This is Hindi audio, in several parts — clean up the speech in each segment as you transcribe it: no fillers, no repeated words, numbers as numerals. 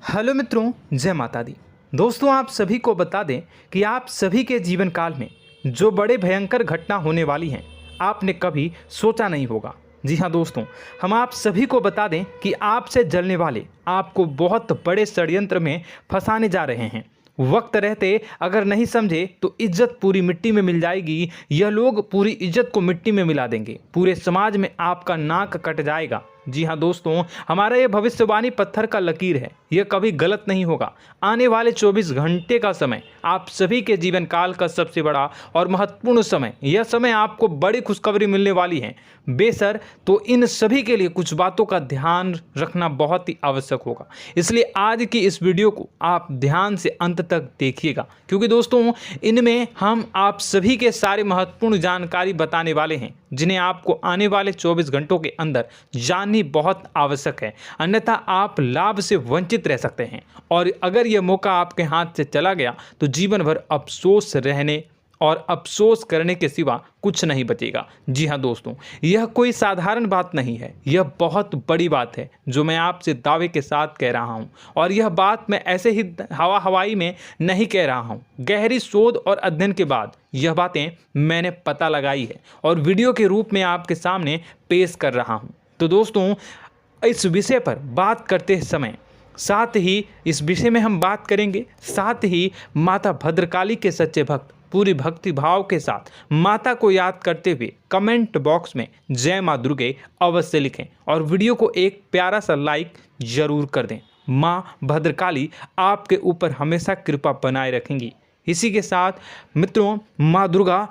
हेलो मित्रों, जय माता दी। दोस्तों, आप सभी को बता दें कि आप सभी के जीवन काल में जो बड़े भयंकर घटना होने वाली हैं, आपने कभी सोचा नहीं होगा। जी हाँ दोस्तों, हम आप सभी को बता दें कि आपसे जलने वाले आपको बहुत बड़े षड्यंत्र में फंसाने जा रहे हैं। वक्त रहते अगर नहीं समझे तो इज्जत पूरी मिट्टी में मिल जाएगी। यह लोग पूरी इज्जत को मिट्टी में मिला देंगे। पूरे समाज में आपका नाक कट जाएगा। जी हाँ दोस्तों, हमारा ये भविष्यवाणी पत्थर का लकीर है, यह कभी गलत नहीं होगा। आने वाले 24 घंटे का समय आप सभी के जीवन काल का सबसे बड़ा और महत्वपूर्ण समय। यह समय आपको बड़ी खुशखबरी मिलने वाली है बेसर, तो इन सभी के लिए कुछ बातों का ध्यान रखना बहुत ही आवश्यक होगा। इसलिए आज की इस वीडियो को आप ध्यान से अंत तक देखिएगा, क्योंकि दोस्तों इनमें हम आप सभी के सारे महत्वपूर्ण जानकारी बताने वाले हैं, जिन्हें आपको आने वाले 24 घंटों के अंदर जाननी बहुत आवश्यक है। अन्यथा आप लाभ से वंचित रह सकते हैं, और अगर यह मौका आपके हाथ से चला गया तो जीवन भर अफसोस रहने और अफसोस करने के सिवा कुछ नहीं बचेगा। जी हाँ दोस्तों, यह कोई साधारण बात नहीं है, यह बहुत बड़ी बात है जो मैं आपसे दावे के साथ कह रहा हूँ। और यह बात मैं ऐसे ही हवाई में नहीं कह रहा हूँ। गहरी शोध और अध्ययन के बाद यह बातें मैंने पता लगाई है और वीडियो के रूप में आपके सामने पेश कर रहा हूँ। तो दोस्तों, इस विषय पर बात करते समय साथ ही इस विषय में हम बात करेंगे, साथ ही माता भद्रकाली के सच्चे भक्त पूरी भक्ति भाव के साथ माता को याद करते हुए कमेंट बॉक्स में जय माँ दुर्गे अवश्य लिखें और वीडियो को एक प्यारा सा लाइक जरूर कर दें। माँ भद्रकाली आपके ऊपर हमेशा कृपा बनाए रखेंगी। इसी के साथ मित्रों, माँ दुर्गा,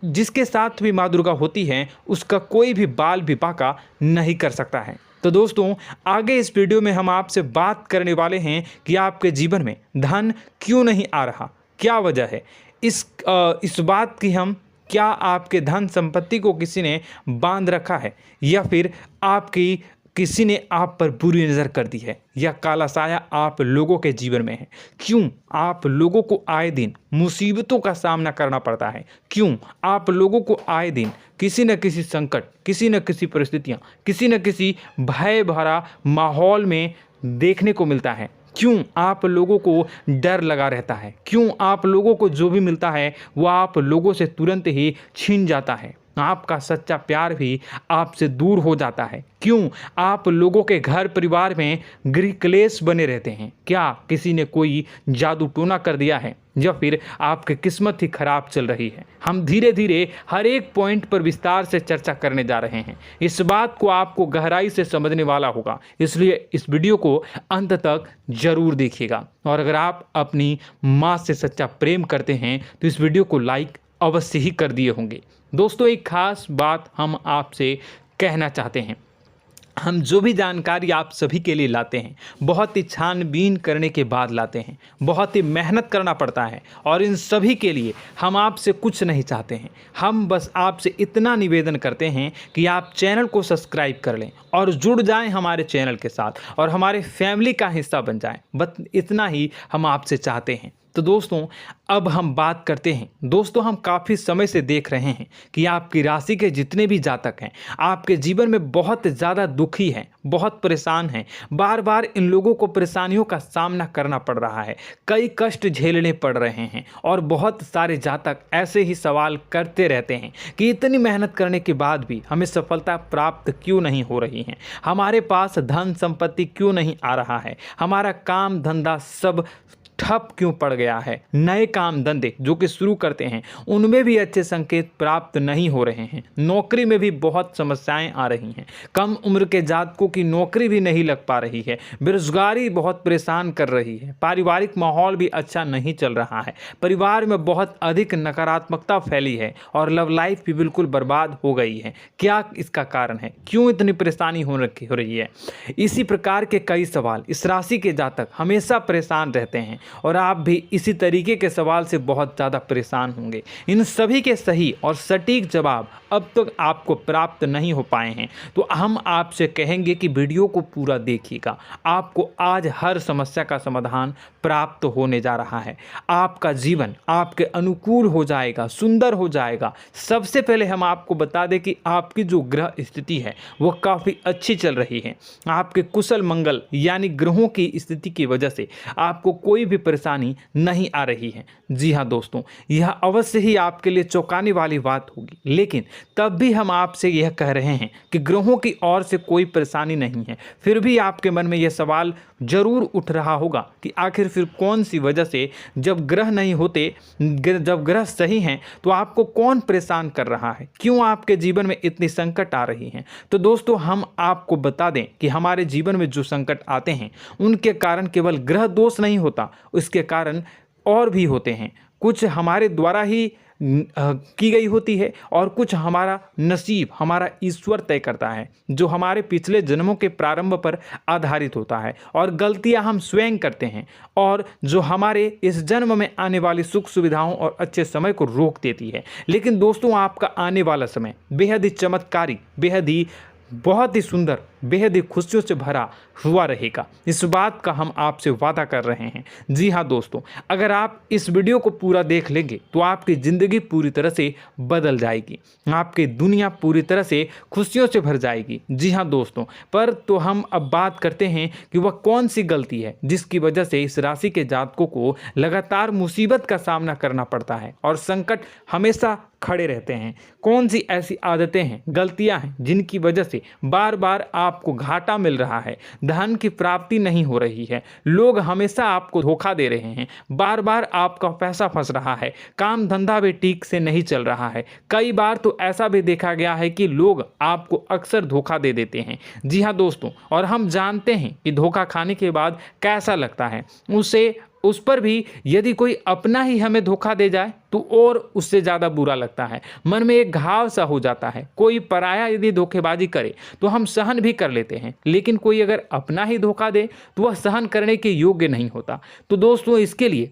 जिसके साथ भी माँ दुर्गा होती हैं, उसका कोई भी बाल भी बांका नहीं कर सकता है। तो दोस्तों, आगे इस वीडियो में हम आपसे बात करने वाले हैं कि आपके जीवन में धन क्यों नहीं आ रहा, क्या वजह है इस बात की। हम क्या आपके धन संपत्ति को किसी ने बांध रखा है, या फिर आपकी किसी ने आप पर बुरी नज़र कर दी है, या काला साया आप लोगों के जीवन में है। क्यों आप लोगों को आए दिन मुसीबतों का सामना करना पड़ता है, क्यों आप लोगों को आए दिन किसी न किसी संकट, किसी न किसी परिस्थितियाँ, किसी न किसी भय भरा माहौल में देखने को मिलता है, क्यों आप लोगों को डर लगा रहता है, क्यों आप लोगों को जो भी मिलता है वो आप लोगों से तुरंत ही छीन जाता है, आपका सच्चा प्यार भी आपसे दूर हो जाता है, क्यों आप लोगों के घर परिवार में गृह क्लेश बने रहते हैं। क्या किसी ने कोई जादू टोना कर दिया है, या फिर आपकी किस्मत ही खराब चल रही है। हम धीरे धीरे हर एक पॉइंट पर विस्तार से चर्चा करने जा रहे हैं। इस बात को आपको गहराई से समझने वाला होगा, इसलिए इस वीडियो को अंत तक जरूर देखिएगा। और अगर आप अपनी माँ से सच्चा प्रेम करते हैं तो इस वीडियो को लाइक अवश्य ही कर दिए होंगे। दोस्तों, एक खास बात हम आपसे कहना चाहते हैं। हम जो भी जानकारी आप सभी के लिए लाते हैं, बहुत ही छानबीन करने के बाद लाते हैं, बहुत ही मेहनत करना पड़ता है, और इन सभी के लिए हम आपसे कुछ नहीं चाहते हैं। हम बस आपसे इतना निवेदन करते हैं कि आप चैनल को सब्सक्राइब कर लें और जुड़ जाएं हमारे चैनल के साथ और हमारे फैमिली का हिस्सा बन जाएं। बस इतना ही हम आपसे चाहते हैं। तो दोस्तों, अब हम बात करते हैं। दोस्तों, हम काफ़ी समय से देख रहे हैं कि आपकी राशि के जितने भी जातक हैं, आपके जीवन में बहुत ज़्यादा दुखी हैं, बहुत परेशान हैं। बार बार इन लोगों को परेशानियों का सामना करना पड़ रहा है, कई कष्ट झेलने पड़ रहे हैं, और बहुत सारे जातक ऐसे ही सवाल करते रहते हैं कि इतनी मेहनत करने के बाद भी हमें सफलता प्राप्त क्यों नहीं हो रही है, हमारे पास धन संपत्ति क्यों नहीं आ रहा है, हमारा काम धंधा सब ठप क्यों पड़ गया है, नए काम धंधे जो कि शुरू करते हैं उनमें भी अच्छे संकेत प्राप्त नहीं हो रहे हैं, नौकरी में भी बहुत समस्याएं आ रही हैं, कम उम्र के जातकों की नौकरी भी नहीं लग पा रही है, बेरोजगारी बहुत परेशान कर रही है, पारिवारिक माहौल भी अच्छा नहीं चल रहा है, परिवार में बहुत अधिक नकारात्मकता फैली है, और लव लाइफ भी बिल्कुल बर्बाद हो गई है। क्या इसका कारण है, क्यों इतनी परेशानी हो रही है? इसी प्रकार के कई सवाल इस राशि के जातक हमेशा परेशान रहते हैं, और आप भी इसी तरीके के सवाल से बहुत ज़्यादा परेशान होंगे। इन सभी के सही और सटीक जवाब अब तक आपको प्राप्त नहीं हो पाए हैं, तो हम आपसे कहेंगे कि वीडियो को पूरा देखिएगा। आपको आज हर समस्या का समाधान प्राप्त होने जा रहा है। आपका जीवन आपके अनुकूल हो जाएगा, सुंदर हो जाएगा। सबसे पहले हम आपको बता दें कि आपकी जो ग्रह स्थिति है वो काफ़ी अच्छी चल रही है। आपके कुशल मंगल यानी ग्रहों की स्थिति की वजह से आपको कोई भी परेशानी नहीं आ रही है। जी हाँ दोस्तों, यह अवश्य ही आपके लिए चौंकाने वाली बात होगी, लेकिन तब भी हम आपसे यह कह रहे हैं कि ग्रहों की ओर से कोई परेशानी नहीं है। फिर भी आपके मन में यह सवाल जरूर उठ रहा होगा कि आखिर फिर कौन सी वजह से, जब ग्रह नहीं होते, जब ग्रह सही हैं, तो आपको कौन परेशान कर रहा है, क्यों आपके जीवन में इतनी संकट आ रही हैं। तो दोस्तों, हम आपको बता दें कि हमारे जीवन में जो संकट आते हैं उनके कारण केवल ग्रह दोष नहीं होता, उसके कारण और भी होते हैं। कुछ हमारे द्वारा ही की गई होती है और कुछ हमारा नसीब, हमारा ईश्वर तय करता है, जो हमारे पिछले जन्मों के प्रारंभ पर आधारित होता है। और गलतियां हम स्वयं करते हैं और जो हमारे इस जन्म में आने वाली सुख सुविधाओं और अच्छे समय को रोक देती है। लेकिन दोस्तों, आपका आने वाला समय बेहद ही चमत्कारी, बेहद ही बहुत ही सुंदर, बेहद ही खुशियों से भरा हुआ रहेगा। इस बात का हम आपसे वादा कर रहे हैं। जी हाँ दोस्तों, अगर आप इस वीडियो को पूरा देख लेंगे तो आपकी ज़िंदगी पूरी तरह से बदल जाएगी, आपकी दुनिया पूरी तरह से खुशियों से भर जाएगी। जी हाँ दोस्तों, पर तो हम अब बात करते हैं कि वह कौन सी गलती है जिसकी वजह से इस राशि के जातकों को लगातार मुसीबत का सामना करना पड़ता है और संकट हमेशा खड़े रहते हैं। कौन सी ऐसी आदतें हैं, गलतियां हैं जिनकी वजह से बार बार आपको घाटा मिल रहा है, धन की प्राप्ति नहीं हो रही है, लोग हमेशा आपको धोखा दे रहे हैं, बार बार आपका पैसा फंस रहा है, काम धंधा भी ठीक से नहीं चल रहा है। कई बार तो ऐसा भी देखा गया है कि लोग आपको अक्सर धोखा दे देते हैं। जी हाँ दोस्तों, और हम जानते हैं कि धोखा खाने के बाद कैसा लगता है। उस पर भी यदि कोई अपना ही हमें धोखा दे जाए तो और उससे ज़्यादा बुरा लगता है, मन में एक घाव सा हो जाता है। कोई पराया यदि धोखेबाजी करे तो हम सहन भी कर लेते हैं, लेकिन कोई अगर अपना ही धोखा दे तो वह सहन करने के योग्य नहीं होता। तो दोस्तों, इसके लिए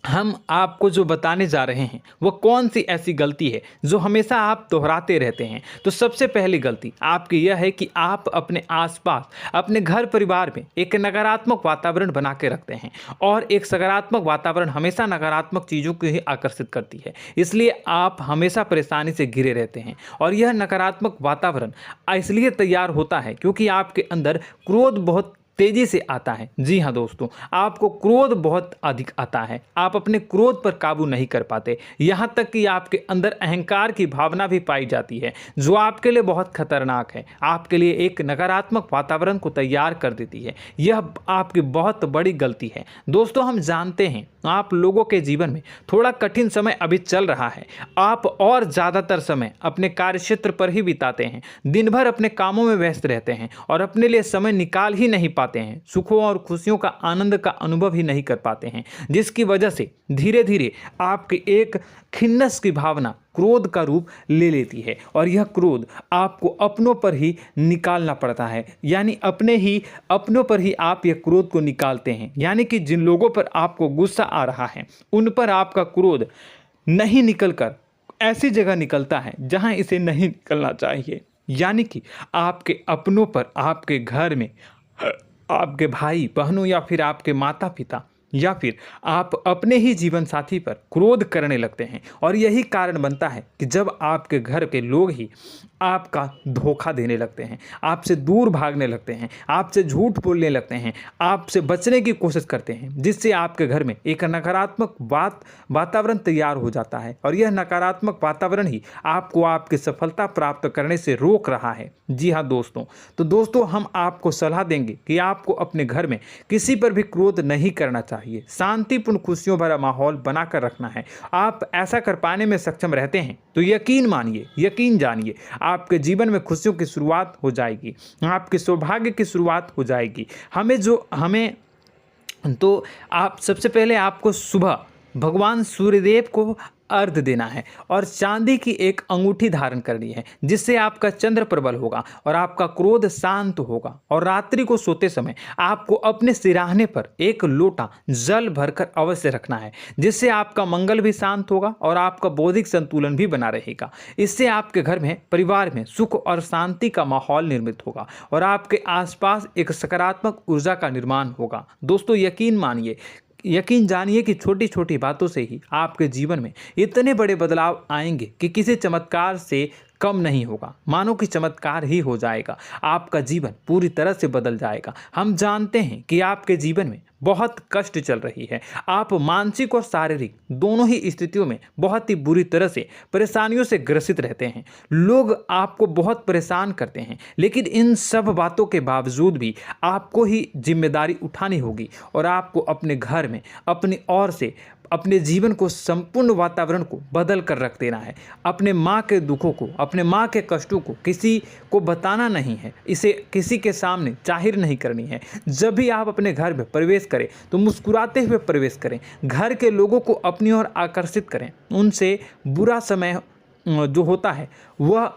हम आपको जो बताने जा रहे हैं वो कौन सी ऐसी गलती है जो हमेशा आप दोहराते रहते हैं। तो सबसे पहली गलती आपकी यह है कि आप अपने आसपास, अपने घर परिवार में एक नकारात्मक वातावरण बना के रखते हैं, और एक सकारात्मक वातावरण हमेशा नकारात्मक चीज़ों को ही आकर्षित करती है। इसलिए आप हमेशा परेशानी से घिरे रहते हैं, और यह नकारात्मक वातावरण इसलिए तैयार होता है क्योंकि आपके अंदर क्रोध बहुत तेजी से आता है। जी हाँ दोस्तों, आपको क्रोध बहुत अधिक आता है, आप अपने क्रोध पर काबू नहीं कर पाते, यहाँ तक कि आपके अंदर अहंकार की भावना भी पाई जाती है, जो आपके लिए बहुत खतरनाक है, आपके लिए एक नकारात्मक वातावरण को तैयार कर देती है। यह आपकी बहुत बड़ी गलती है। दोस्तों, हम जानते हैं आप लोगों के जीवन में थोड़ा कठिन समय अभी चल रहा है। आप और ज़्यादातर समय अपने कार्यक्षेत्र पर ही बिताते हैं, दिन भर अपने कामों में व्यस्त रहते हैं और अपने लिए समय निकाल ही नहीं पाते हैं, सुखों और खुशियों का आनंद का अनुभव ही नहीं कर पाते हैं, जिसकी वजह से धीरे धीरे आपकी एक खिन्नस की भावना क्रोध का रूप ले लेती है, और यह क्रोध आपको अपनों पर ही निकालना पड़ता है। यानी अपनों पर ही आप यह क्रोध को निकालते हैं। यानी कि जिन लोगों पर आपको गुस्सा आ रहा है उन पर आपका क्रोध नहीं निकलकर ऐसी जगह निकलता है जहां इसे नहीं निकलना चाहिए। यानी कि आपके अपनों पर, आपके घर में आपके भाई बहनों या फिर आपके माता पिता या फिर आप अपने ही जीवन साथी पर क्रोध करने लगते हैं, और यही कारण बनता है कि जब आपके घर के लोग ही आपका धोखा देने लगते हैं, आपसे दूर भागने लगते हैं, आपसे झूठ बोलने लगते हैं, आपसे बचने की कोशिश करते हैं, जिससे आपके घर में एक नकारात्मक वातावरण तैयार हो जाता है, और यह नकारात्मक वातावरण ही आपको आपकी सफलता प्राप्त करने से रोक रहा है। जी हाँ दोस्तों, तो दोस्तों, हम आपको सलाह देंगे कि आपको अपने घर में किसी पर भी क्रोध नहीं करना चाहिए, शांतिपूर्ण खुशियों भरा माहौल बनाकर रखना है। आप ऐसा कर पाने में सक्षम रहते हैं तो यकीन मानिए, यकीन जानिए, आपके जीवन में खुशियों की शुरुआत हो जाएगी, आपके सौभाग्य की शुरुआत हो जाएगी। आप सबसे पहले आपको सुबह भगवान सूर्यदेव को अर्घ देना है और चांदी की एक अंगूठी धारण करनी है, जिससे आपका चंद्र प्रबल होगा और आपका क्रोध शांत होगा। और रात्रि को सोते समय आपको अपने सिराहने पर एक लोटा जल भरकर अवश्य रखना है, जिससे आपका मंगल भी शांत होगा और आपका बौद्धिक संतुलन भी बना रहेगा। इससे आपके घर में, परिवार में सुख और शांति का माहौल निर्मित होगा और आपके आसपास एक सकारात्मक ऊर्जा का निर्माण होगा। दोस्तों यकीन जानिए कि छोटी छोटी बातों से ही आपके जीवन में इतने बड़े बदलाव आएंगे कि किसी चमत्कार से कम नहीं होगा। मानो कि चमत्कार ही हो जाएगा, आपका जीवन पूरी तरह से बदल जाएगा। हम जानते हैं कि आपके जीवन में बहुत कष्ट चल रही है, आप मानसिक और शारीरिक दोनों ही स्थितियों में बहुत ही बुरी तरह से परेशानियों से ग्रसित रहते हैं। लोग आपको बहुत परेशान करते हैं, लेकिन इन सब बातों के बावजूद भी आपको ही जिम्मेदारी उठानी होगी और आपको अपने घर में अपनी ओर से अपने जीवन को, संपूर्ण वातावरण को बदल कर रख देना है। अपने माँ के दुखों को, अपने माँ के कष्टों को किसी को बताना नहीं है, इसे किसी के सामने जाहिर नहीं करनी है। जब भी आप अपने घर में प्रवेश करें तो मुस्कुराते हुए प्रवेश करें, घर के लोगों को अपनी ओर आकर्षित करें। उनसे बुरा समय जो होता है वह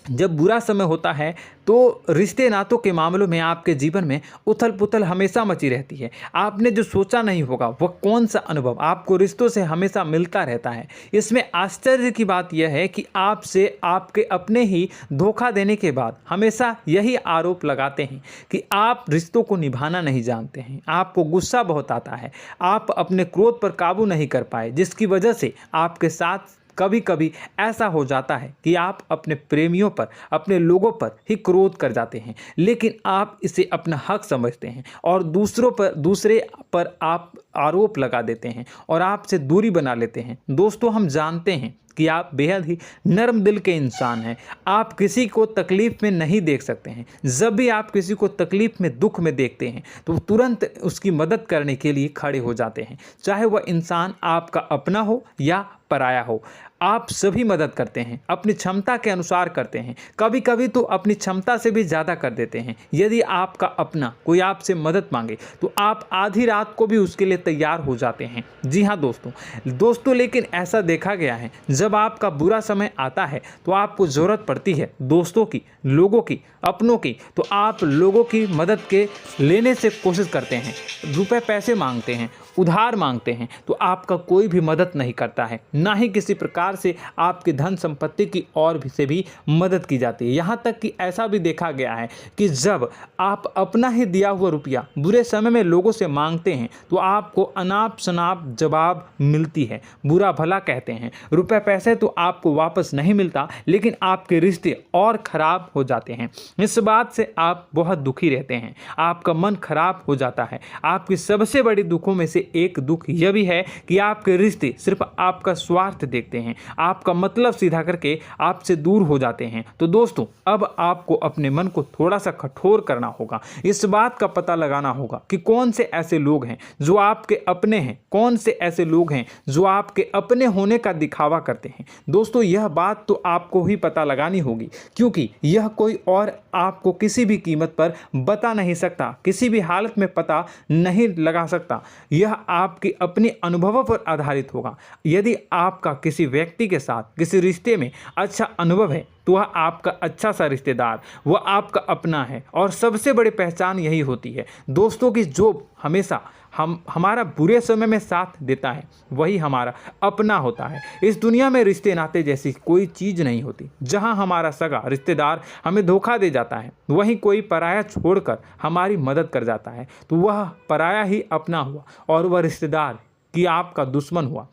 जब बुरा समय होता है तो रिश्ते नातों के मामलों में आपके जीवन में उथल पुथल हमेशा मची रहती है। आपने जो सोचा नहीं होगा वह कौन सा अनुभव आपको रिश्तों से हमेशा मिलता रहता है। इसमें आश्चर्य की बात यह है कि आपसे आपके अपने ही धोखा देने के बाद हमेशा यही आरोप लगाते हैं कि आप रिश्तों को निभाना नहीं जानते हैं, आपको गुस्सा बहुत आता है, आप अपने क्रोध पर काबू नहीं कर पाए, जिसकी वजह से आपके साथ कभी कभी ऐसा हो जाता है कि आप अपने प्रेमियों पर, अपने लोगों पर ही क्रोध कर जाते हैं, लेकिन आप इसे अपना हक समझते हैं और दूसरे पर आप आरोप लगा देते हैं और आपसे दूरी बना लेते हैं। दोस्तों, हम जानते हैं कि आप बेहद ही नर्म दिल के इंसान हैं। आप किसी को तकलीफ़ में नहीं देख सकते हैं। जब भी आप किसी को तकलीफ़ में, दुख में देखते हैं तो तुरंत उसकी मदद करने के लिए खड़े हो जाते हैं, चाहे वह इंसान आपका अपना हो या पराया हो। आप सभी मदद करते हैं, अपनी क्षमता के अनुसार करते हैं, कभी कभी तो अपनी क्षमता से भी ज़्यादा कर देते हैं। यदि आपका अपना कोई आपसे मदद मांगे तो आप आधी रात को भी उसके लिए तैयार हो जाते हैं। जी हाँ दोस्तों, लेकिन ऐसा देखा गया है, जब आपका बुरा समय आता है तो आपको ज़रूरत पड़ती है दोस्तों की, लोगों की, अपनों की, तो आप लोगों की मदद के लेने से कोशिश करते हैं, रुपए पैसे मांगते हैं, उधार मांगते हैं, तो आपका कोई भी मदद नहीं करता है, ना ही किसी प्रकार से आपकी धन संपत्ति की और भी से भी मदद की जाती है। यहाँ तक कि ऐसा भी देखा गया है कि जब आप अपना ही दिया हुआ रुपया बुरे समय में लोगों से मांगते हैं तो आपको अनाप शनाप जवाब मिलती है, बुरा भला कहते हैं। रुपए पैसे तो आपको वापस नहीं मिलता, लेकिन आपके रिश्ते और खराब हो जाते हैं। इस बात से आप बहुत दुखी रहते हैं, आपका मन खराब हो जाता है। आपकी सबसे बड़ी दुखों में से एक दुख यह भी है कि आपके रिश्ते सिर्फ आपका स्वार्थ देखते हैं, आपका मतलब सीधा करके आपसे दूर हो जाते हैं। तो दोस्तों, अब आपको अपने मन को थोड़ा सा कठोर करना होगा, इस बात का पता लगाना होगा कि कौन से ऐसे लोग हैं जो आपके अपने हैं, कौन से ऐसे लोग हैं जो आपके अपने होने का दिखावा करते हैं। दोस्तों, यह बात तो आपको ही पता लगानी होगी, क्योंकि यह कोई और आपको किसी भी कीमत पर बता नहीं सकता, किसी भी हालत में पता नहीं लगा सकता। यह आपके अपने अनुभवों पर आधारित होगा। यदि आपका किसी व्यक्ति के साथ किसी रिश्ते में अच्छा अनुभव है तो वह आपका अच्छा सा रिश्तेदार, वह आपका अपना है। और सबसे बड़ी पहचान यही होती है दोस्तों की जो हमेशा हमारा बुरे समय में साथ देता है वही हमारा अपना होता है। इस दुनिया में रिश्ते नाते जैसी कोई चीज़ नहीं होती। जहां हमारा सगा रिश्तेदार हमें धोखा दे जाता है, वहीं कोई पराया छोड़कर हमारी मदद कर जाता है तो वह पराया ही अपना हुआ और वह रिश्तेदार की आपका दुश्मन हुआ।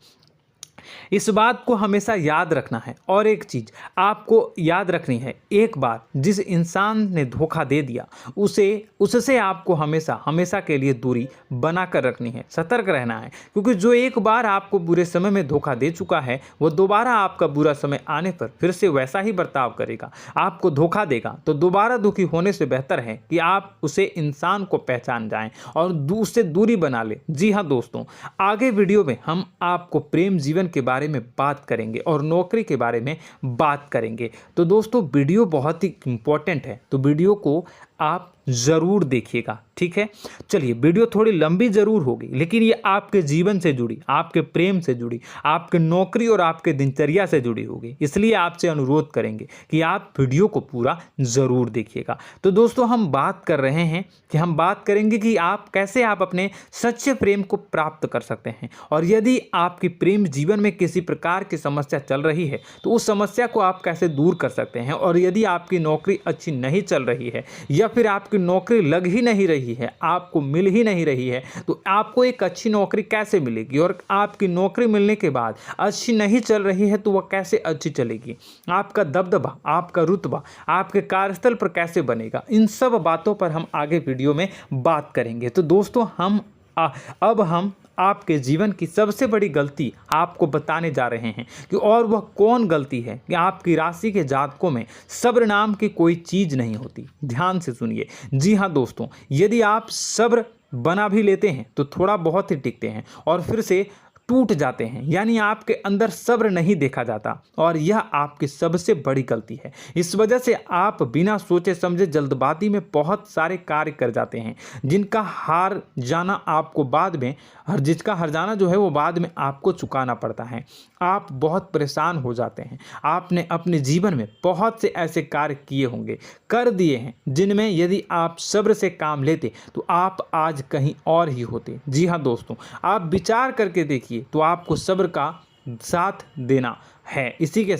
इस बात को हमेशा याद रखना है। और एक चीज़ आपको याद रखनी है, एक बार जिस इंसान ने धोखा दे दिया उससे आपको हमेशा के लिए दूरी बना कर रखनी है, सतर्क रहना है। क्योंकि जो एक बार आपको बुरे समय में धोखा दे चुका है वो दोबारा आपका बुरा समय आने पर फिर से वैसा ही बर्ताव करेगा, आपको धोखा देगा। तो दोबारा दुखी होने से बेहतर है कि आप उसे इंसान को पहचान जाएं और उससे दूरी बना लें। जी हाँ दोस्तों, आगे वीडियो में हम आपको प्रेम जीवन के बारे में बात करेंगे और नौकरी के बारे में बात करेंगे। तो दोस्तों, वीडियो बहुत ही इम्पोर्टेंट है, तो वीडियो को आप ज़रूर देखिएगा, ठीक है। चलिए, वीडियो थोड़ी लंबी ज़रूर होगी, लेकिन ये आपके जीवन से जुड़ी, आपके प्रेम से जुड़ी, आपके नौकरी और आपके दिनचर्या से जुड़ी होगी, इसलिए आपसे अनुरोध करेंगे कि आप वीडियो को पूरा ज़रूर देखिएगा। तो दोस्तों, हम बात कर रहे हैं कि हम बात करेंगे कि आप कैसे आप अपने सच्चे प्रेम को प्राप्त कर सकते हैं, और यदि आपकी प्रेम जीवन में किसी प्रकार की समस्या चल रही है तो उस समस्या को आप कैसे दूर कर सकते हैं, और यदि आपकी नौकरी अच्छी नहीं चल रही है या फिर आपकी नौकरी लग ही नहीं रही है, आपको मिल ही नहीं रही है, तो आपको एक अच्छी नौकरी कैसे मिलेगी, और आपकी नौकरी मिलने के बाद अच्छी नहीं चल रही है तो वह कैसे अच्छी चलेगी, आपका दबदबा, आपका रुतबा आपके कार्यस्थल पर कैसे बनेगा, इन सब बातों पर हम आगे वीडियो में बात करेंगे। तो दोस्तों, अब हम आपके जीवन की सबसे बड़ी गलती आपको बताने जा रहे हैं कि और वह कौन गलती है कि आपकी राशि के जातकों में सब्र नाम की कोई चीज़ नहीं होती। ध्यान से सुनिए। जी हाँ दोस्तों, यदि आप सब्र बना भी लेते हैं तो थोड़ा बहुत ही टिकते हैं और फिर से टूट जाते हैं, यानी आपके अंदर सब्र नहीं देखा जाता, और यह आपकी सबसे बड़ी गलती है। इस वजह से आप बिना सोचे समझे जल्दबाजी में बहुत सारे कार्य कर जाते हैं, जिनका हार जाना आपको बाद में जिसका हर जाना जो है वो बाद में आपको चुकाना पड़ता है। आप बहुत परेशान हो जाते हैं। आपने अपने जीवन में बहुत से ऐसे कार्य किए होंगे, कर दिए हैं, जिनमें यदि आप सब्र से काम लेते तो आप आज कहीं और ही होते। जी हाँ दोस्तों, आप विचार करके देखिए तो आपको सब्र का साथ देना है। इसी के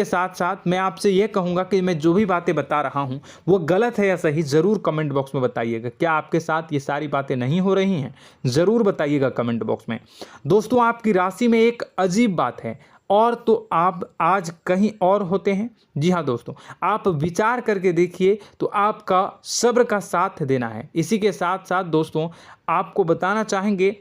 साथ साथ मैं आपसे ये कहूँगा कि मैं जो भी बातें बता रहा हूँ वो गलत है या सही, ज़रूर कमेंट बॉक्स में बताइएगा। क्या आपके साथ ये सारी बातें नहीं हो रही हैं? ज़रूर बताइएगा कमेंट बॉक्स में। दोस्तों, आपकी राशि में एक अजीब बात है, और तो आप आज कहीं और होते हैं। जी हाँ दोस्तों, आप विचार करके देखिए तो आपका सब्र का साथ देना है। इसी के साथ साथ दोस्तों, आपको बताना चाहेंगे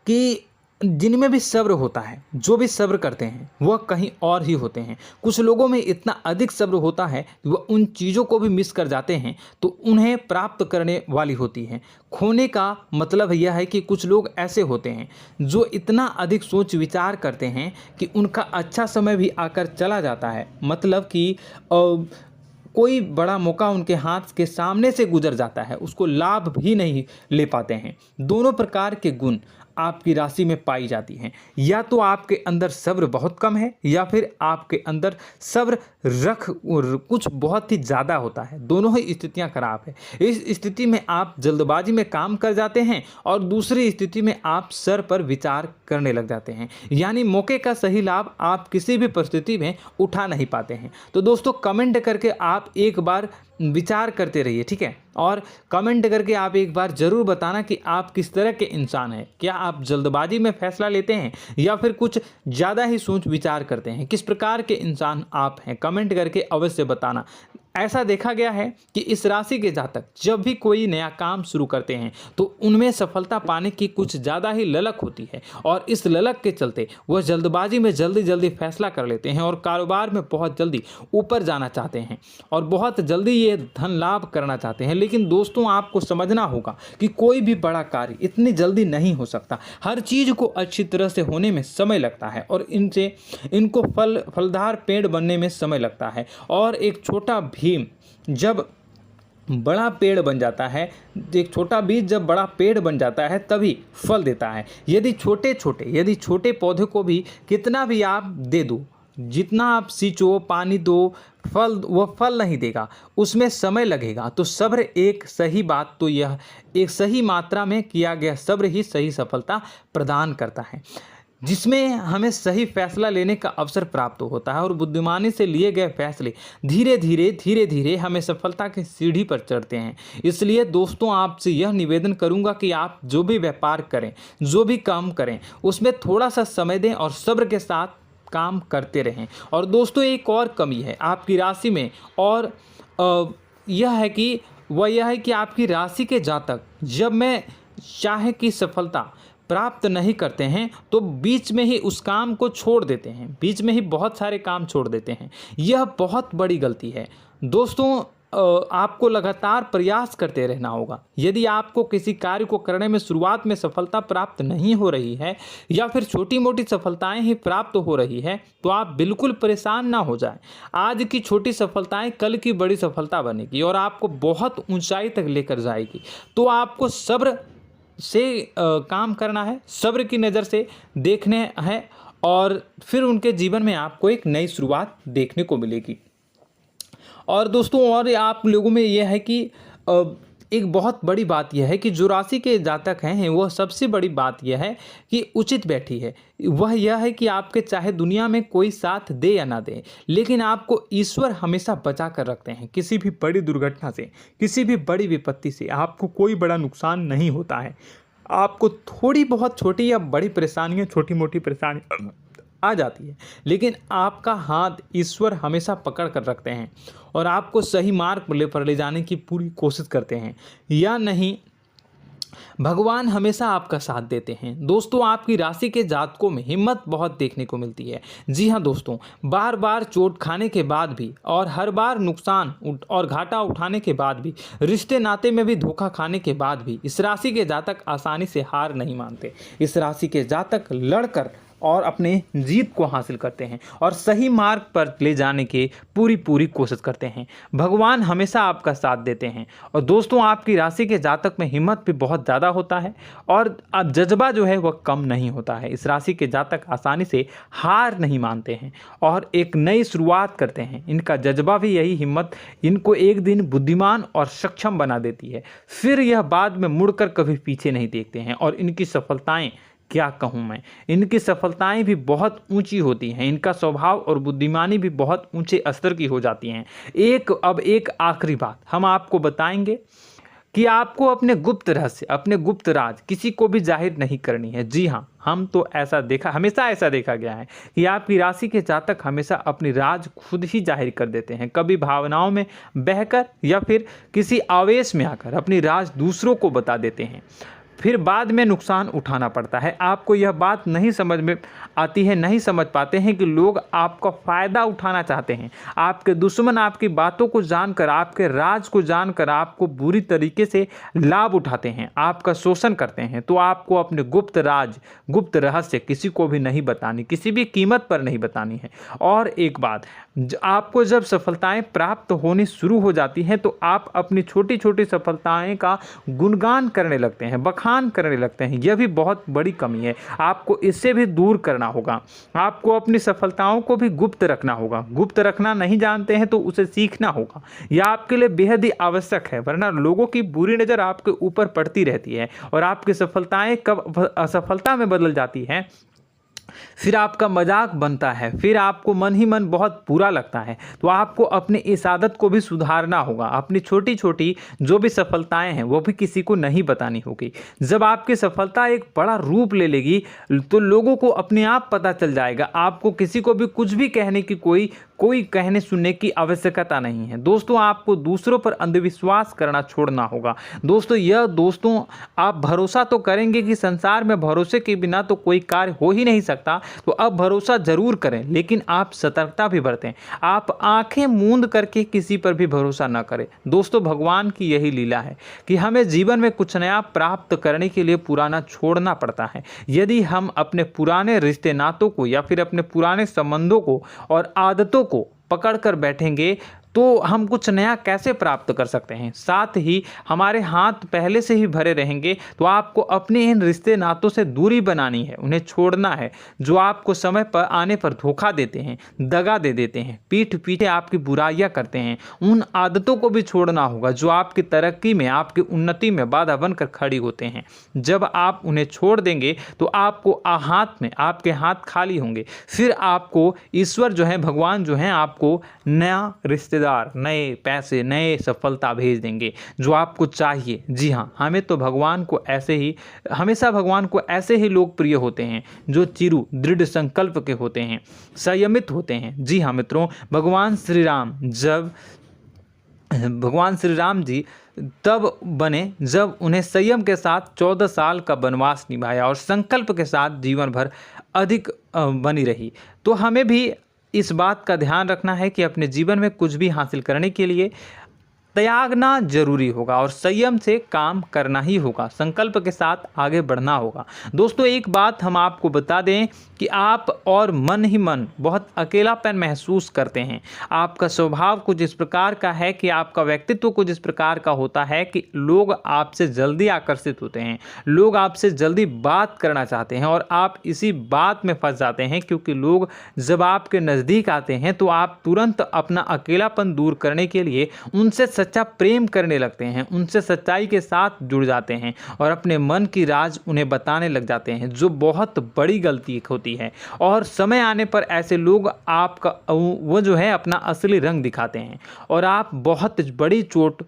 कि जिनमें भी सब्र होता है, जो भी सब्र करते हैं वह कहीं और ही होते हैं। कुछ लोगों में इतना अधिक सब्र होता है कि वह उन चीज़ों को भी मिस कर जाते हैं तो उन्हें प्राप्त करने वाली होती हैं। खोने का मतलब यह है कि कुछ लोग ऐसे होते हैं जो इतना अधिक सोच विचार करते हैं कि उनका अच्छा समय भी आकर चला जाता है, मतलब कि कोई बड़ा मौका उनके हाथ के सामने से गुजर जाता है, उसको लाभ भी नहीं ले पाते हैं। दोनों प्रकार के गुण आपकी राशि में पाई जाती हैं। या तो आपके अंदर सब्र बहुत कम है या फिर आपके अंदर सब्र कुछ बहुत ही ज़्यादा होता है। दोनों ही स्थितियां खराब है। इस स्थिति में आप जल्दबाजी में काम कर जाते हैं और दूसरी स्थिति में आप सर पर विचार करने लग जाते हैं, यानी मौके का सही लाभ आप किसी भी परिस्थिति में उठा नहीं पाते हैं। तो दोस्तों, कमेंट करके आप एक बार विचार करते रहिए, ठीक है, और कमेंट करके आप एक बार ज़रूर बताना कि आप किस तरह के इंसान हैं। क्या आप जल्दबाजी में फैसला लेते हैं या फिर कुछ ज़्यादा ही सोच विचार करते हैं? किस प्रकार के इंसान आप हैं, कमेंट करके अवश्य बताना। ऐसा देखा गया है कि इस राशि के जातक जब भी कोई नया काम शुरू करते हैं तो उनमें सफलता पाने की कुछ ज़्यादा ही ललक होती है, और इस ललक के चलते वह जल्दबाजी में जल्दी फैसला कर लेते हैं और कारोबार में बहुत जल्दी ऊपर जाना चाहते हैं और बहुत जल्दी ये धन लाभ करना चाहते हैं। लेकिन दोस्तों, आपको समझना होगा कि कोई भी बड़ा कार्य इतनी जल्दी नहीं हो सकता। हर चीज़ को अच्छी तरह से होने में समय लगता है और इनको फलदार पेड़ बनने में समय लगता है। और एक छोटा भीम जब बड़ा पेड़ बन जाता है, एक छोटा बीज जब बड़ा पेड़ बन जाता है तभी फल देता है। यदि छोटे पौधे को भी कितना भी आप दे दो, जितना आप सींचो, पानी दो, वह फल नहीं देगा, उसमें समय लगेगा। तो सब्र एक सही बात, तो यह एक सही मात्रा में किया गया सब्र ही सही सफलता प्रदान करता है, जिसमें हमें सही फैसला लेने का अवसर प्राप्त होता है और बुद्धिमानी से लिए गए फैसले धीरे धीरे हमें सफलता की सीढ़ी पर चढ़ते हैं। इसलिए दोस्तों, आपसे यह निवेदन करूंगा कि आप जो भी व्यापार करें, जो भी काम करें, उसमें थोड़ा सा समय दें और सब्र के साथ काम करते रहें। और दोस्तों, एक और कमी है आपकी राशि में, और यह है कि आपकी राशि के जातक जब मैं चाहे कि सफलता प्राप्त नहीं करते हैं तो बीच में ही उस काम को छोड़ देते हैं, बीच में ही बहुत सारे काम छोड़ देते हैं। यह बहुत बड़ी गलती है दोस्तों। आपको लगातार प्रयास करते रहना होगा। यदि आपको किसी कार्य को करने में शुरुआत में सफलता प्राप्त नहीं हो रही है या फिर छोटी मोटी सफलताएं ही प्राप्त हो रही है तो आप बिल्कुल परेशान ना हो जाएं। आज की छोटी सफलताएं कल की बड़ी सफलता बनेगी और आपको बहुत ऊंचाई तक लेकर जाएगी। तो आपको सब्र से काम करना है, सब्र की नज़र से देखने हैं और फिर उनके जीवन में आपको एक नई शुरुआत देखने को मिलेगी। और दोस्तों और आप लोगों में यह है कि एक बहुत बड़ी बात यह है कि जो राशि के जातक हैं वह सबसे बड़ी बात यह है कि उचित बैठी है। वह यह है कि आपके चाहे दुनिया में कोई साथ दे या ना दे, लेकिन आपको ईश्वर हमेशा बचा कर रखते हैं। किसी भी बड़ी दुर्घटना से, किसी भी बड़ी विपत्ति से आपको कोई बड़ा नुकसान नहीं होता है। आपको थोड़ी बहुत छोटी या बड़ी परेशानियाँ, छोटी मोटी परेशानी आ जाती है, लेकिन आपका हाथ ईश्वर हमेशा पकड़ कर रखते हैं और आपको सही मार्ग पर ले जाने की पूरी कोशिश करते हैं। या नहीं, भगवान हमेशा आपका साथ देते हैं। दोस्तों आपकी राशि के जातकों में हिम्मत बहुत देखने को मिलती है। जी हाँ दोस्तों, बार बार चोट खाने के बाद भी और हर बार नुकसान और घाटा उठाने के बाद भी, रिश्ते नाते में भी धोखा खाने के बाद भी इस राशि के जातक आसानी से हार नहीं मानते। इस राशि के जातक लड़कर और अपने जीत को हासिल करते हैं और सही मार्ग पर ले जाने की पूरी कोशिश करते हैं। भगवान हमेशा आपका साथ देते हैं। और दोस्तों आपकी राशि के जातक में हिम्मत भी बहुत ज़्यादा होता है और अब जज्बा जो है वह कम नहीं होता है। इस राशि के जातक आसानी से हार नहीं मानते हैं और एक नई शुरुआत करते हैं। इनका जज्बा भी, यही हिम्मत इनको एक दिन बुद्धिमान और सक्षम बना देती है। फिर यह बाद में मुड़कर कभी पीछे नहीं देखते हैं और इनकी सफलताएं, क्या कहूँ मैं, इनकी सफलताएं भी बहुत ऊंची होती हैं। इनका स्वभाव और बुद्धिमानी भी बहुत ऊंचे स्तर की हो जाती हैं। अब एक आखिरी बात हम आपको बताएंगे कि आपको अपने गुप्त रहस्य, अपने गुप्त राज किसी को भी जाहिर नहीं करनी है। जी हाँ, हम तो हमेशा ऐसा देखा गया है कि आपकी राशि के जातक हमेशा अपनी राज खुद ही जाहिर कर देते हैं। कभी भावनाओं में बहकर या फिर किसी आवेश में आकर अपनी राज दूसरों को बता देते हैं, फिर बाद में नुकसान उठाना पड़ता है। आपको यह बात नहीं समझ में आती है, नहीं समझ पाते हैं कि लोग आपका फ़ायदा उठाना चाहते हैं। आपके दुश्मन आपकी बातों को जानकर, आपके राज को जानकर आपको बुरी तरीके से लाभ उठाते हैं, आपका शोषण करते हैं। तो आपको अपने गुप्त राज, गुप्त रहस्य किसी को भी नहीं बतानी, किसी भी कीमत पर नहीं बतानी है। और एक बात, आपको जब सफलताएं प्राप्त होनी शुरू हो जाती हैं तो आप अपनी छोटी छोटी सफलताएं का गुणगान करने लगते हैं, बखान करने लगते हैं। यह भी बहुत बड़ी कमी है, आपको इससे भी दूर करना होगा। आपको अपनी सफलताओं को भी गुप्त रखना होगा। गुप्त रखना नहीं जानते हैं तो उसे सीखना होगा। यह आपके लिए बेहद ही आवश्यक है, वरना लोगों की बुरी नज़र आपके ऊपर पड़ती रहती है और आपकी सफलताएं कब असफलता में बदल जाती हैं, फिर आपका मजाक बनता है, फिर आपको मन ही मन बहुत बुरा लगता है। तो आपको अपनी इस आदत को भी सुधारना होगा। अपनी छोटी छोटी जो भी सफलताएं हैं वो भी किसी को नहीं बतानी होगी। जब आपकी सफलता एक बड़ा रूप ले लेगी तो लोगों को अपने आप पता चल जाएगा। आपको किसी को भी कुछ भी कहने की कोई कहने सुनने की आवश्यकता नहीं है। दोस्तों आपको दूसरों पर अंधविश्वास करना छोड़ना होगा। दोस्तों आप भरोसा तो करेंगे कि संसार में भरोसे के बिना तो कोई कार्य हो ही नहीं सकता, तो अब भरोसा जरूर करें, लेकिन आप सतर्कता भी बरतें। आप आंखें मूंद करके किसी पर भी भरोसा न करें। दोस्तों भगवान की यही लीला है कि हमें जीवन में कुछ नया प्राप्त करने के लिए पुराना छोड़ना पड़ता है। यदि हम अपने पुराने रिश्ते नातों को या फिर अपने पुराने संबंधों को और आदतों को पकड़ कर बैठेंगे तो हम कुछ नया कैसे प्राप्त कर सकते हैं। साथ ही हमारे हाथ पहले से ही भरे रहेंगे। तो आपको अपने इन रिश्ते नातों से दूरी बनानी है, उन्हें छोड़ना है। जो आपको समय पर आने पर धोखा देते हैं, दगा दे देते हैं, पीठ पीछे आपकी बुराइयां करते हैं, उन आदतों को भी छोड़ना होगा जो आपकी तरक्की में, आपकी उन्नति में बाधा बनकर खड़ी होते हैं। जब आप उन्हें छोड़ देंगे तो आपको आपके हाथ खाली होंगे। फिर आपको ईश्वर जो है, भगवान जो है, आपको नया रिश्तेदार, नए पैसे, नए सफलता भेज देंगे जो आपको चाहिए। जी हाँ, हमेशा भगवान को ऐसे ही लोग प्रिय होते हैं जो चिरु दृढ़ संकल्प के होते हैं, संयमित होते हैं। जी हाँ मित्रों, भगवान श्री राम जी तब बने जब उन्हें संयम के साथ 14 साल का वनवास निभाया और संकल्प के साथ जीवन भर अधिक बनी रही। तो हमें भी इस बात का ध्यान रखना है कि अपने जीवन में कुछ भी हासिल करने के लिए त्यागना जरूरी होगा और संयम से काम करना ही होगा, संकल्प के साथ आगे बढ़ना होगा। दोस्तों एक बात हम आपको बता दें कि आप और मन ही मन बहुत अकेलापन महसूस करते हैं। आपका स्वभाव कुछ इस प्रकार का है कि आपका व्यक्तित्व कुछ इस प्रकार का होता है कि लोग आपसे जल्दी आकर्षित होते हैं, लोग आपसे जल्दी बात करना चाहते हैं और आप इसी बात में फंस जाते हैं, क्योंकि लोग जब आपके नज़दीक आते हैं तो आप तुरंत अपना अकेलापन दूर करने के लिए उनसे सच्चा प्रेम करने लगते हैं, उनसे सच्चाई के साथ जुड़ जाते हैं और अपने मन की राज उन्हें बताने लग जाते हैं, जो बहुत बड़ी गलती होती है। और समय आने पर ऐसे लोग आपका वो जो है अपना असली रंग दिखाते हैं और आप बहुत बड़ी चोट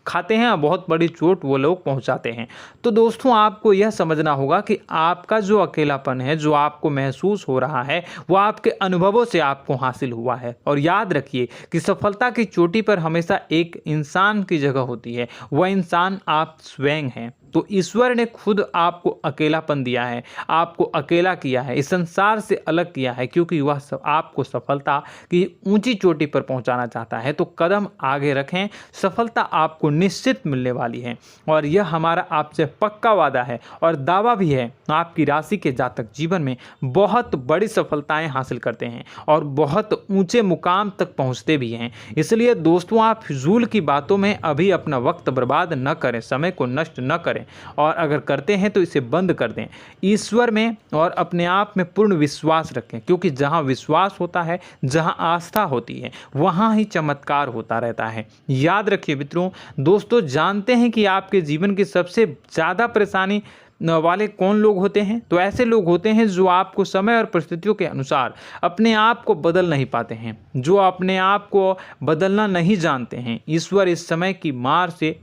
खाते हैं और बहुत बड़ी चोट वो लोग पहुंचाते हैं। तो दोस्तों आपको यह समझना होगा कि आपका जो अकेलापन है, जो आपको महसूस हो रहा है, वो आपके अनुभवों से आपको हासिल हुआ है। और याद रखिए कि सफलता की चोटी पर हमेशा एक इंसान की जगह होती है, वह इंसान आप स्वयं हैं। तो ईश्वर ने खुद आपको अकेलापन दिया है, आपको अकेला किया है, इस संसार से अलग किया है, क्योंकि वह आपको सफलता की ऊंची चोटी पर पहुंचाना चाहता है। तो कदम आगे रखें, सफलता आपको निश्चित मिलने वाली है और यह हमारा आपसे पक्का वादा है और दावा भी है। आपकी राशि के जातक जीवन में बहुत बड़ी सफलताएं हासिल करते हैं और बहुत ऊंचे मुकाम तक पहुंचते भी हैं। इसलिए दोस्तों आप फिजूल की बातों में अभी अपना वक्त बर्बाद न करें, समय को नष्ट न करें और अगर करते हैं तो इसे बंद कर दें। ईश्वर में और अपने आप में पूर्ण विश्वास रखें, क्योंकि जहां विश्वास होता है, जहां आस्था होती है, वहां ही चमत्कार होता रहता है। याद रखिए मित्रों, दोस्तों जानते हैं कि आपके जीवन की सबसे ज़्यादा परेशानी वाले कौन लोग होते हैं? तो ऐसे लोग होते हैं जो आपको समय और परिस्थितियों के अनुसार अपने आप को बदल नहीं पाते हैं, जो अपने आप को बदलना नहीं जानते हैं। ईश्वर इस समय की मार से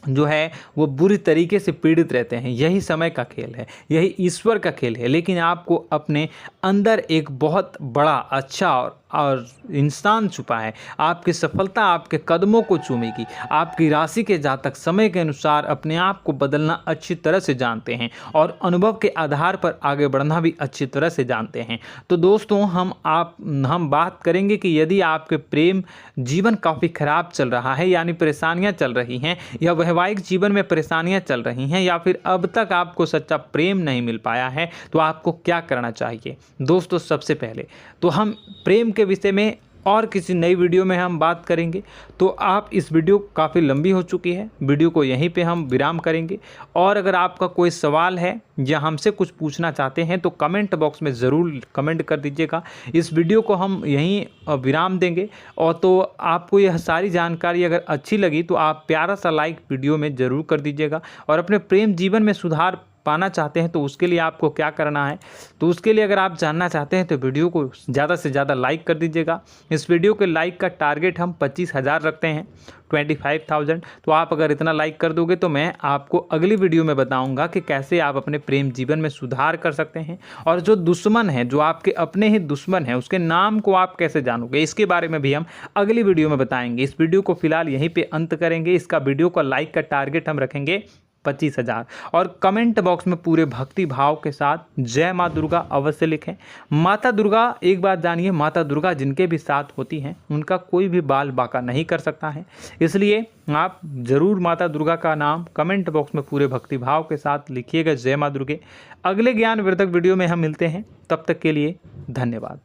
जो है वो बुरी तरीके से पीड़ित रहते हैं। यही समय का खेल है, यही ईश्वर का खेल है। लेकिन आपको अपने अंदर एक बहुत बड़ा अच्छा और इंसान छुपा है। आपकी सफलता आपके कदमों को चूमेगी। आपकी राशि के जातक समय के अनुसार अपने आप को बदलना अच्छी तरह से जानते हैं और अनुभव के आधार पर आगे बढ़ना भी अच्छी तरह से जानते हैं। तो दोस्तों हम बात करेंगे कि यदि आपके प्रेम जीवन काफ़ी खराब चल रहा है, यानी परेशानियां चल रही हैं, या वैवाहिक जीवन में परेशानियां चल रही हैं, या फिर अब तक आपको सच्चा प्रेम नहीं मिल पाया है, तो आपको क्या करना चाहिए? दोस्तों सबसे पहले तो हम प्रेम के विषय में और किसी नई वीडियो में हम बात करेंगे। तो आप इस वीडियो काफ़ी लंबी हो चुकी है, वीडियो को यहीं पे हम विराम करेंगे। और अगर आपका कोई सवाल है या हमसे कुछ पूछना चाहते हैं तो कमेंट बॉक्स में ज़रूर कमेंट कर दीजिएगा। इस वीडियो को हम यहीं विराम देंगे। और तो आपको यह सारी जानकारी अगर अच्छी लगी तो आप प्यारा सा लाइक वीडियो में ज़रूर कर दीजिएगा। और अपने प्रेम जीवन में सुधार पाना चाहते हैं तो उसके लिए आपको क्या करना है, तो उसके लिए अगर आप जानना चाहते हैं तो वीडियो को ज़्यादा से ज़्यादा लाइक कर दीजिएगा। इस वीडियो के लाइक का टारगेट हम 25,000 रखते हैं, 25,000। तो आप अगर इतना लाइक कर दोगे तो मैं आपको अगली वीडियो में बताऊंगा कि कैसे आप अपने प्रेम जीवन में सुधार कर सकते हैं। और जो दुश्मन है, जो आपके अपने ही दुश्मन है, उसके नाम को आप कैसे जानोगे, इसके बारे में भी हम अगली वीडियो में बताएंगे। इस वीडियो को फिलहाल यहीं पे अंत करेंगे। इसका वीडियो का लाइक का टारगेट हम रखेंगे 25,000। और कमेंट बॉक्स में पूरे भक्ति भाव के साथ जय माँ दुर्गा अवश्य लिखें। माता दुर्गा, एक बात जानिए, माता दुर्गा जिनके भी साथ होती हैं उनका कोई भी बाल बांका नहीं कर सकता है। इसलिए आप ज़रूर माता दुर्गा का नाम कमेंट बॉक्स में पूरे भक्ति भाव के साथ लिखिएगा, जय माँ दुर्गे। अगले ज्ञानवर्धक वीडियो में हम मिलते हैं, तब तक के लिए धन्यवाद।